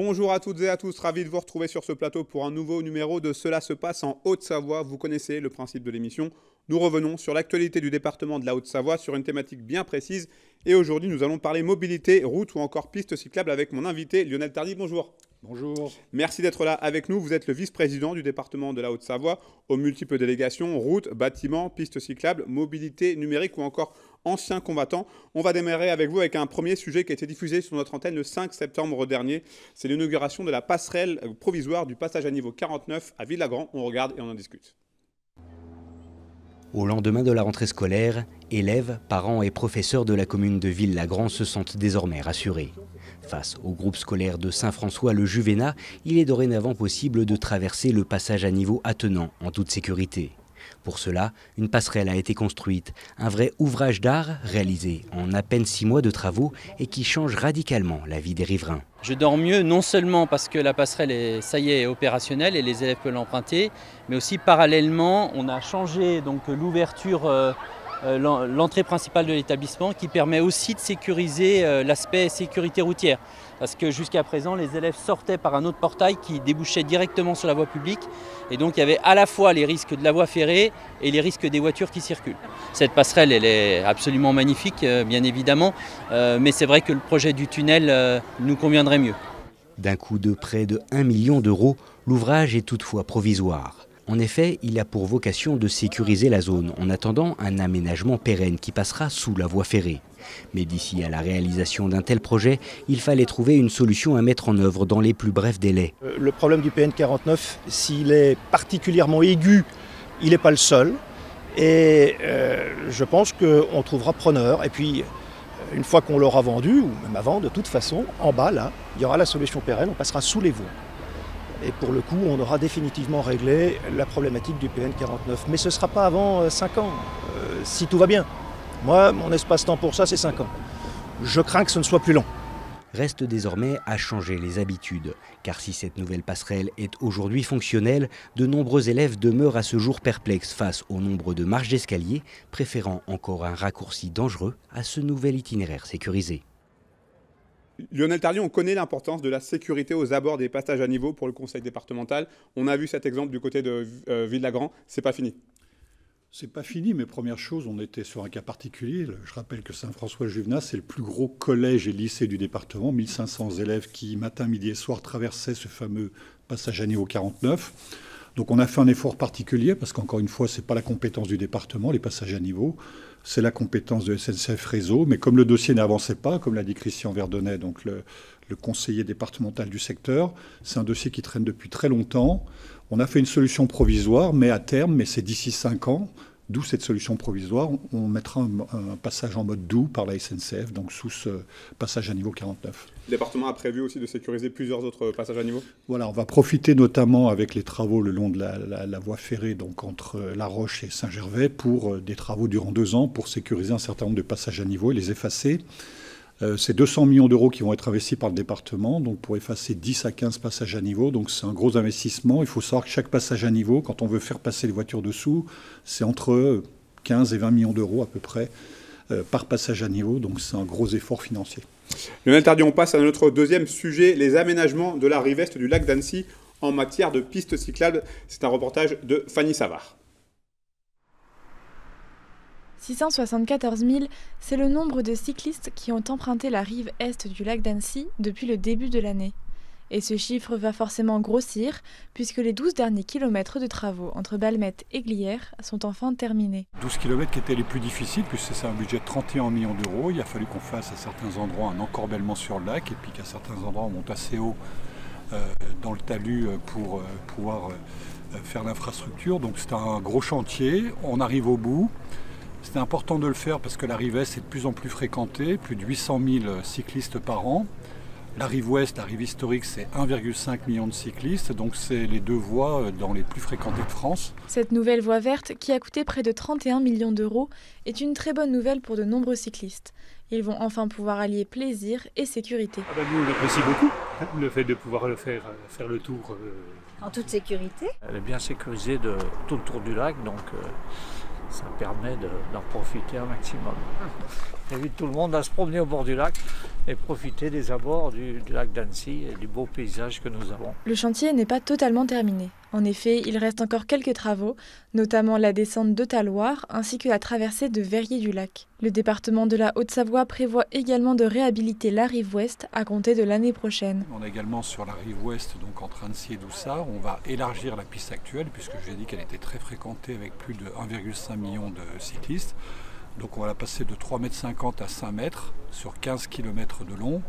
Bonjour à toutes et à tous, ravi de vous retrouver sur ce plateau pour un nouveau numéro de Cela se passe en Haute-Savoie. Vous connaissez le principe de l'émission. Nous revenons sur l'actualité du département de la Haute-Savoie sur une thématique bien précise. Et aujourd'hui, nous allons parler mobilité, route ou encore piste cyclable avec mon invité Lionel Tardy. Bonjour. Bonjour. Merci d'être là avec nous. Vous êtes le vice-président du département de la Haute-Savoie aux multiples délégations, routes, bâtiments, pistes cyclables, mobilité numérique ou encore ancien combattant. On va démarrer avec vous avec un premier sujet qui a été diffusé sur notre antenne le 5 septembre dernier. C'est l'inauguration de la passerelle provisoire du passage à niveau 49 à Villagrand. On regarde et on en discute. Au lendemain de la rentrée scolaire, élèves, parents et professeurs de la commune de Villagrand se sentent désormais rassurés. Face au groupe scolaire de Saint-François-le-Juvénat, il est dorénavant possible de traverser le passage à niveau attenant en toute sécurité. Pour cela, une passerelle a été construite, un vrai ouvrage d'art réalisé en à peine 6 mois de travaux et qui change radicalement la vie des riverains. Je dors mieux non seulement parce que la passerelle est opérationnelle et les élèves peuvent l'emprunter, mais aussi parallèlement on a changé donc l'ouverture, l'entrée principale de l'établissement qui permet aussi de sécuriser l'aspect sécurité routière. Parce que jusqu'à présent, les élèves sortaient par un autre portail qui débouchait directement sur la voie publique. Et donc il y avait à la fois les risques de la voie ferrée et les risques des voitures qui circulent. Cette passerelle, elle est absolument magnifique, bien évidemment. Mais c'est vrai que le projet du tunnel nous conviendrait mieux. D'un coût de près de 1 million d'euros, l'ouvrage est toutefois provisoire. En effet, il a pour vocation de sécuriser la zone en attendant un aménagement pérenne qui passera sous la voie ferrée. Mais d'ici à la réalisation d'un tel projet, il fallait trouver une solution à mettre en œuvre dans les plus brefs délais. Le problème du PN49, s'il est particulièrement aigu, il n'est pas le seul. Et je pense qu'on trouvera preneur. Et puis, une fois qu'on l'aura vendu, ou même avant, de toute façon, en bas, là, il y aura la solution pérenne, on passera sous les voies. Et pour le coup, on aura définitivement réglé la problématique du PN49. Mais ce ne sera pas avant 5 ans, si tout va bien. Moi, mon espace-temps pour ça, c'est 5 ans. Je crains que ce ne soit plus long. Reste désormais à changer les habitudes. Car si cette nouvelle passerelle est aujourd'hui fonctionnelle, de nombreux élèves demeurent à ce jour perplexes face au nombre de marches d'escalier, préférant encore un raccourci dangereux à ce nouvel itinéraire sécurisé. Lionel Tardy, on connaît l'importance de la sécurité aux abords des passages à niveau pour le conseil départemental. On a vu cet exemple du côté de Villagrand. C'est pas fini. C'est pas fini, mais première chose, on était sur un cas particulier. Je rappelle que Saint-François-le-Juvénat, c'est le plus gros collège et lycée du département. 1500 élèves qui, matin, midi et soir, traversaient ce fameux passage à niveau 49. Donc on a fait un effort particulier, parce qu'encore une fois, ce n'est pas la compétence du département, les passages à niveau. C'est la compétence de SNCF Réseau. Mais comme le dossier n'avançait pas, comme l'a dit Christian Verdonnet, donc le conseiller départemental du secteur, c'est un dossier qui traîne depuis très longtemps. On a fait une solution provisoire, mais à terme, mais c'est d'ici 5 ans, d'où cette solution provisoire, on mettra un passage en mode doux par la SNCF, donc sous ce passage à niveau 49. Le département a prévu aussi de sécuriser plusieurs autres passages à niveau. Voilà, on va profiter notamment avec les travaux le long de la voie ferrée, donc entre La Roche et Saint-Gervais, pour des travaux durant 2 ans pour sécuriser un certain nombre de passages à niveau et les effacer. C'est 200 millions d'euros qui vont être investis par le département, donc pour effacer 10 à 15 passages à niveau. Donc c'est un gros investissement. Il faut savoir que chaque passage à niveau, quand on veut faire passer les voitures dessous, c'est entre 15 et 20 millions d'euros à peu près par passage à niveau. Donc c'est un gros effort financier. Lionel Tardy, on passe à notre deuxième sujet, les aménagements de la rive est du lac d'Annecy en matière de pistes cyclables. C'est un reportage de Fanny Savard. 674 000, c'est le nombre de cyclistes qui ont emprunté la rive est du lac d'Annecy depuis le début de l'année. Et ce chiffre va forcément grossir, puisque les 12 derniers kilomètres de travaux entre Balmette et Glières sont enfin terminés. 12 kilomètres qui étaient les plus difficiles, puisque c'est un budget de 31 millions d'euros. Il a fallu qu'on fasse à certains endroits un encorbellement sur le lac, et puis qu'à certains endroits on monte assez haut dans le talus pour pouvoir faire l'infrastructure. Donc c'est un gros chantier, on arrive au bout. C'était important de le faire parce que la rive est de plus en plus fréquentée, plus de 800 000 cyclistes par an. La rive ouest, la rive historique, c'est 1,5 million de cyclistes, donc c'est les 2 voies dans les plus fréquentées de France. Cette nouvelle voie verte, qui a coûté près de 31 millions d'euros, est une très bonne nouvelle pour de nombreux cyclistes. Ils vont enfin pouvoir allier plaisir et sécurité. Nous, on apprécie beaucoup le fait de pouvoir faire le tour. En toute sécurité. Elle est bien sécurisée tout le tour du lac, donc ça permet d'en profiter un maximum. J'invite tout le monde à se promener au bord du lac et profiter des abords du lac d'Annecy et du beau paysage que nous avons. Le chantier n'est pas totalement terminé. En effet, il reste encore quelques travaux, notamment la descente de Talloires ainsi que la traversée de Verrier-du-Lac. Le département de la Haute-Savoie prévoit également de réhabiliter la rive ouest à compter de l'année prochaine. On est également sur la rive ouest, donc entre Annecy et Doussard. On va élargir la piste actuelle puisque je vous ai dit qu'elle était très fréquentée avec plus de 1,5 million de cyclistes. Donc on va la passer de 3,50 m à 5 m sur 15 km de long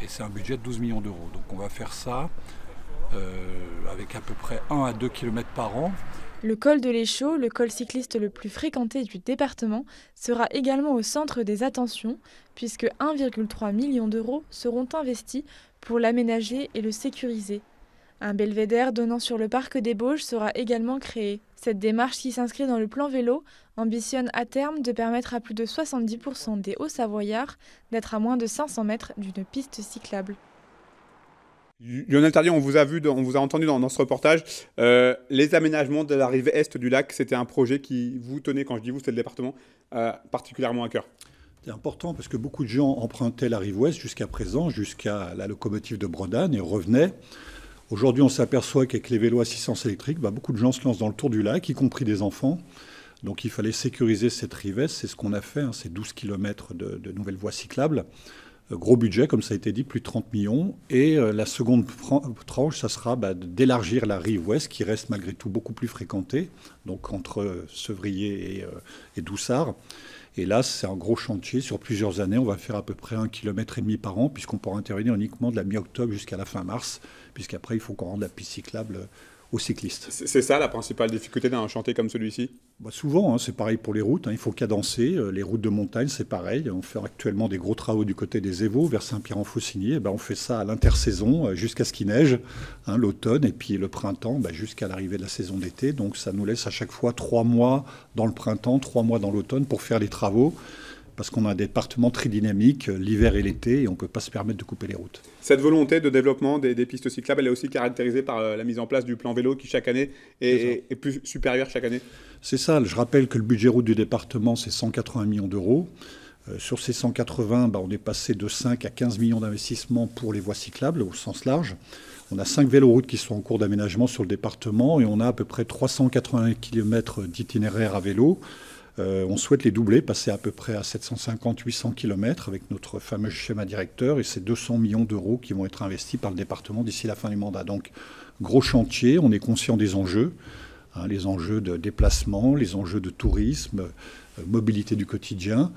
et c'est un budget de 12 millions d'euros. Donc on va faire ça avec à peu près 1 à 2 km par an. Le col de l'Échaud, le col cycliste le plus fréquenté du département, sera également au centre des attentions puisque 1,3 million d'euros seront investis pour l'aménager et le sécuriser. Un belvédère donnant sur le parc des Bauges sera également créé. Cette démarche qui s'inscrit dans le plan vélo ambitionne à terme de permettre à plus de 70% des Hauts-Savoyards d'être à moins de 500 mètres d'une piste cyclable. Lionel Tardy, on vous a entendu dans ce reportage. Les aménagements de la rive est du lac, c'était un projet qui vous tenait, quand je dis vous, c'est le département, particulièrement à cœur. C'est important parce que beaucoup de gens empruntaient la rive ouest jusqu'à présent, jusqu'à la locomotive de Brodane et revenaient. Aujourd'hui, on s'aperçoit qu'avec les vélos assistance électrique, beaucoup de gens se lancent dans le tour du lac, y compris des enfants. Donc il fallait sécuriser cette rive est, c'est ce qu'on a fait, c'est 12 km de nouvelles voies cyclables. Gros budget, comme ça a été dit, plus de 30 millions. Et la seconde tranche, ça sera d'élargir la rive ouest, qui reste malgré tout beaucoup plus fréquentée, donc entre Sevrier et Doussard. Et là, c'est un gros chantier sur plusieurs années. On va faire à peu près 1,5 km par an, puisqu'on pourra intervenir uniquement de la mi-octobre jusqu'à la fin mars, puisqu'après, il faut qu'on rende la piste cyclable aux cyclistes. C'est ça la principale difficulté d'un chantier comme celui-ci ? Souvent, c'est pareil pour les routes. Il faut cadencer. Les routes de montagne, c'est pareil. On fait actuellement des gros travaux du côté des Évaux, vers Saint-Pierre-en-Faucigny. On fait ça à l'intersaison, jusqu'à ce qu'il neige, l'automne, et puis le printemps, jusqu'à l'arrivée de la saison d'été. Donc ça nous laisse à chaque fois 3 mois dans le printemps, 3 mois dans l'automne pour faire les travaux. Parce qu'on a un département très dynamique, l'hiver et l'été, et on ne peut pas se permettre de couper les routes. Cette volonté de développement des pistes cyclables, elle est aussi caractérisée par la mise en place du plan vélo qui, chaque année, est plus supérieur chaque année. C'est ça. Je rappelle que le budget route du département, c'est 180 millions d'euros. Sur ces 180, on est passé de 5 à 15 millions d'investissements pour les voies cyclables au sens large. On a 5 véloroutes qui sont en cours d'aménagement sur le département et on a à peu près 380 km d'itinéraires à vélo. On souhaite les doubler, passer à peu près à 750-800 km avec notre fameux schéma directeur et c'est 200 millions d'euros qui vont être investis par le département d'ici la fin du mandat. Donc, gros chantier, on est conscient des enjeux, les enjeux de déplacement, les enjeux de tourisme, mobilité du quotidien,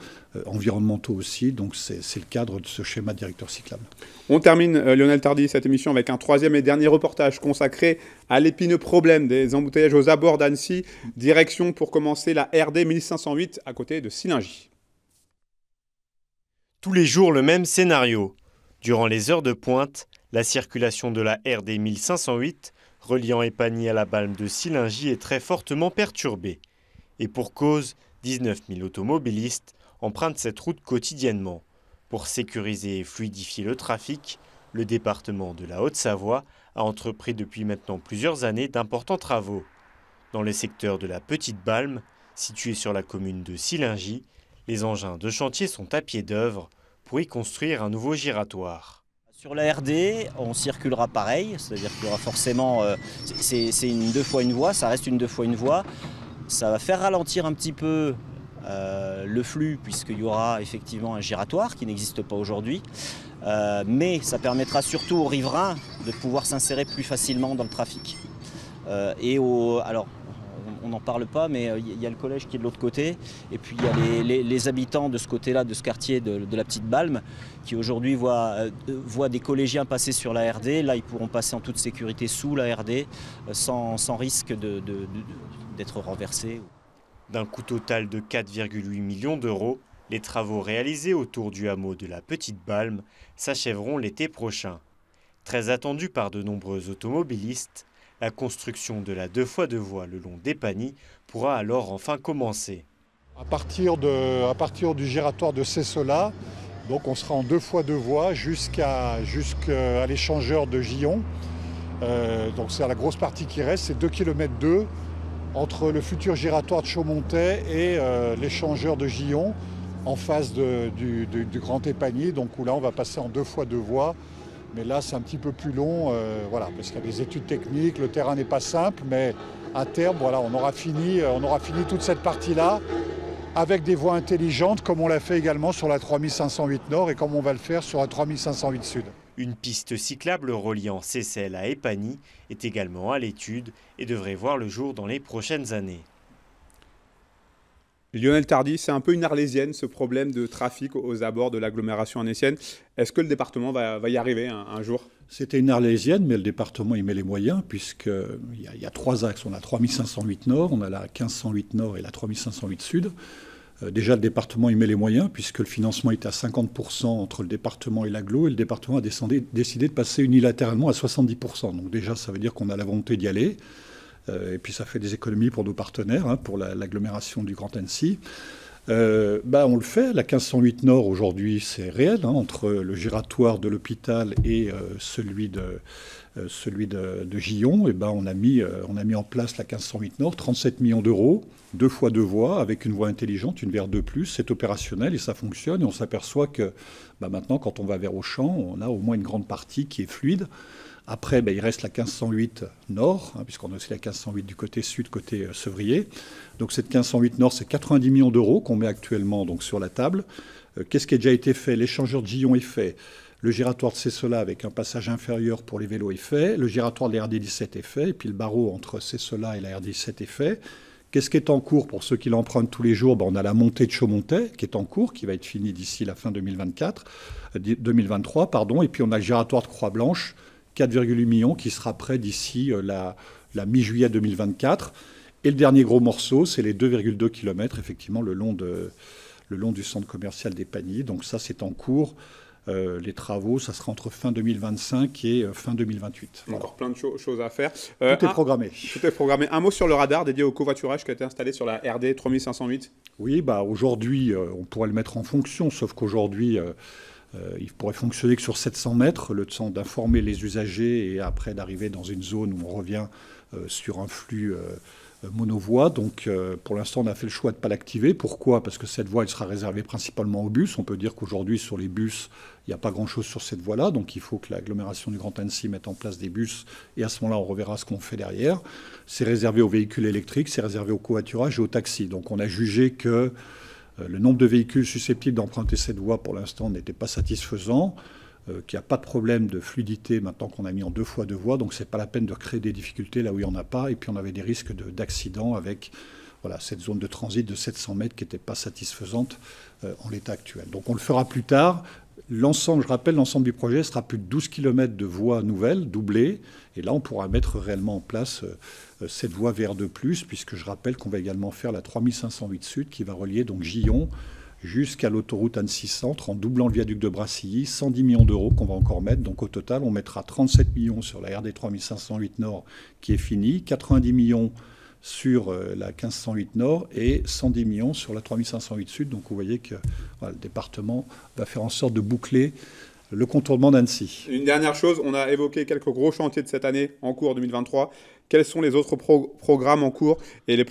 environnementaux aussi. Donc, c'est le cadre de ce schéma directeur cyclable. On termine, Lionel Tardy, cette émission avec un troisième et dernier reportage consacré à l'épineux problème des embouteillages aux abords d'Annecy. Direction pour commencer la RD 1508 à côté de Sillingy. Tous les jours, le même scénario. Durant les heures de pointe, la circulation de la RD 1508, reliant Épagny à la balme de Sillingy, est très fortement perturbée. Et pour cause, 19 000 automobilistes empruntent cette route quotidiennement. Pour sécuriser et fluidifier le trafic, le département de la Haute-Savoie a entrepris depuis maintenant plusieurs années d'importants travaux. Dans le secteur de la Petite Balme, situé sur la commune de Sillingy, les engins de chantier sont à pied d'œuvre pour y construire un nouveau giratoire. Sur la RD, on circulera pareil, c'est-à-dire qu'il y aura forcément, c'est une 2 fois une voie, ça reste une 2 fois une voie. Ça va faire ralentir un petit peu le flux puisqu'il y aura effectivement un giratoire qui n'existe pas aujourd'hui. Mais ça permettra surtout aux riverains de pouvoir s'insérer plus facilement dans le trafic. Alors, on n'en parle pas, mais il y a le collège qui est de l'autre côté. Et puis il y a les habitants de ce côté-là, de ce quartier de la Petite Balme, qui aujourd'hui voient des collégiens passer sur la RD. Là, ils pourront passer en toute sécurité sous la RD, sans risque d'être renversés. D'un coût total de 4,8 millions d'euros, les travaux réalisés autour du hameau de la Petite Balme s'achèveront l'été prochain. Très attendu par de nombreux automobilistes, la construction de la 2 fois 2 voies le long d'Épagny pourra alors enfin commencer. À partir du giratoire de Cessola, donc on sera en 2 fois 2 voies jusqu'à l'échangeur de Gillon. Donc c'est la grosse partie qui reste, c'est 2,2 km entre le futur giratoire de Chaumontet et l'échangeur de Gillon en face du Grand Épagny, donc où là on va passer en 2 fois 2 voies. Mais là c'est un petit peu plus long, voilà, parce qu'il y a des études techniques, le terrain n'est pas simple, mais à terme voilà, on aura fini toute cette partie-là avec des voies intelligentes comme on l'a fait également sur la 3508 Nord et comme on va le faire sur la 3508 Sud. Une piste cyclable reliant Seyssel à Épagny est également à l'étude et devrait voir le jour dans les prochaines années. Lionel Tardy, c'est un peu une arlésienne ce problème de trafic aux abords de l'agglomération annécienne. Est-ce que le département va y arriver un jour ? C'était une arlésienne, mais le département y met les moyens, puisqu'il y a 3 axes. On a 3508 Nord, on a la 1508 Nord et la 3508 Sud. Déjà, le département y met les moyens, puisque le financement était à 50% entre le département et l'agglo, et le département a décidé de passer unilatéralement à 70%. Donc déjà, ça veut dire qu'on a la volonté d'y aller. Et puis ça fait des économies pour nos partenaires, pour l'agglomération du Grand Annecy. On le fait. La 1508 Nord, aujourd'hui, c'est réel, entre le giratoire de l'hôpital et celui de Gillon. On a mis en place la 1508 Nord, 37 millions d'euros, 2 fois 2 voies, avec une voie intelligente, une VR2+, c'est opérationnel et ça fonctionne. Et on s'aperçoit que maintenant, quand on va vers Auchan, on a au moins une grande partie qui est fluide. Après, il reste la 1508 Nord, puisqu'on a aussi la 1508 du côté sud, côté Sevrier. Donc cette 1508 Nord, c'est 90 millions d'euros qu'on met actuellement donc, sur la table. Qu'est-ce qui a déjà été fait? L'échangeur de Gillon est fait. Le giratoire de Cessola avec un passage inférieur pour les vélos est fait. Le giratoire de la RD17 est fait. Et puis le barreau entre Cessola et la RD17 est fait. Qu'est-ce qui est en cours pour ceux qui l'empruntent tous les jours? On a la montée de Chaumontet qui est en cours, qui va être finie d'ici la fin 2023. Et puis on a le giratoire de Croix-Blanche, 4,8 millions, qui sera prêt d'ici la mi-juillet 2024. Et le dernier gros morceau, c'est les 2,2 km, effectivement, le long du centre commercial d'Épagny. Donc ça, c'est en cours. Les travaux, ça sera entre fin 2025 et fin 2028. Voilà. Encore plein de choses à faire. Tout est programmé. Tout est programmé. Un mot sur le radar dédié au covoiturage qui a été installé sur la RD 3508. Oui, aujourd'hui, on pourrait le mettre en fonction, sauf qu'aujourd'hui, il pourrait fonctionner que sur 700 mètres, le temps d'informer les usagers et après d'arriver dans une zone où on revient sur un flux monovoie. Donc pour l'instant, on a fait le choix de ne pas l'activer. Pourquoi? Parce que cette voie, elle sera réservée principalement aux bus. On peut dire qu'aujourd'hui, sur les bus, il n'y a pas grand-chose sur cette voie-là. Donc il faut que l'agglomération du Grand Annecy mette en place des bus. Et à ce moment-là, on reverra ce qu'on fait derrière. C'est réservé aux véhicules électriques, c'est réservé au covoiturage et aux taxis. Donc on a jugé que le nombre de véhicules susceptibles d'emprunter cette voie, pour l'instant, n'était pas satisfaisant. Qu'il n'y a pas de problème de fluidité maintenant qu'on a mis en 2 fois 2 voies. Donc, ce n'est pas la peine de créer des difficultés là où il n'y en a pas. Et puis, on avait des risques d'accident avec cette zone de transit de 700 mètres qui n'était pas satisfaisante en l'état actuel. Donc, on le fera plus tard. Je rappelle, l'ensemble du projet sera plus de 12 km de voies nouvelles, doublées. Et là, on pourra mettre réellement en place cette voie VR2+, puisque je rappelle qu'on va également faire la 3508 Sud qui va relier donc Gillon jusqu'à l'autoroute Annecy Centre en doublant le viaduc de Brassilly, 110 millions d'euros qu'on va encore mettre. Donc au total, on mettra 37 millions sur la RD 3508 Nord qui est finie, 90 millions sur la 1508 Nord et 110 millions sur la 3508 Sud. Donc vous voyez que le département va faire en sorte de boucler le contournement d'Annecy. Une dernière chose, on a évoqué quelques gros chantiers de cette année en cours 2023. Quels sont les autres programmes en cours et les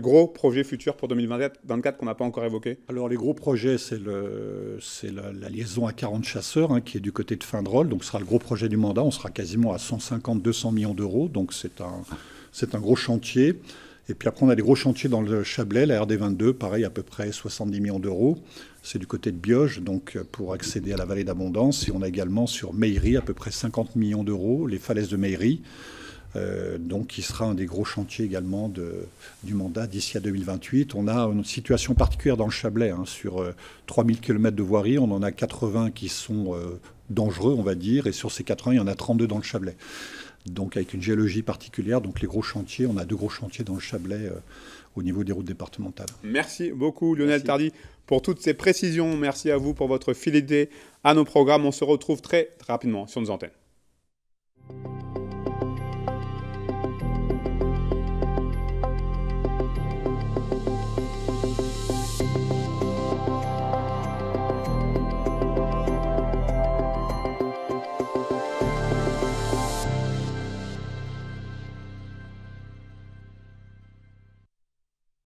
gros projets futurs pour 2024 qu'on n'a pas encore évoqués? Alors les gros projets, c'est la liaison à 40 chasseurs qui est du côté de Findrol. Donc ce sera le gros projet du mandat. On sera quasiment à 150-200 millions d'euros. Donc c'est un gros chantier. Et puis après, on a des gros chantiers dans le Chablais, la RD22, pareil, à peu près 70 millions d'euros. C'est du côté de Bioge, donc pour accéder à la vallée d'Abondance. Et on a également sur Meillery, à peu près 50 millions d'euros, les falaises de Meillery. Donc qui sera un des gros chantiers également du mandat d'ici à 2028. On a une situation particulière dans le Chablais. Sur 3000 km de voirie, on en a 80 qui sont dangereux, on va dire. Et sur ces 80, il y en a 32 dans le Chablais. Donc avec une géologie particulière, donc les gros chantiers, on a 2 gros chantiers dans le Chablais au niveau des routes départementales. Merci beaucoup Lionel Tardy pour toutes ces précisions. Merci à vous pour votre fidélité à nos programmes. On se retrouve très rapidement sur nos antennes.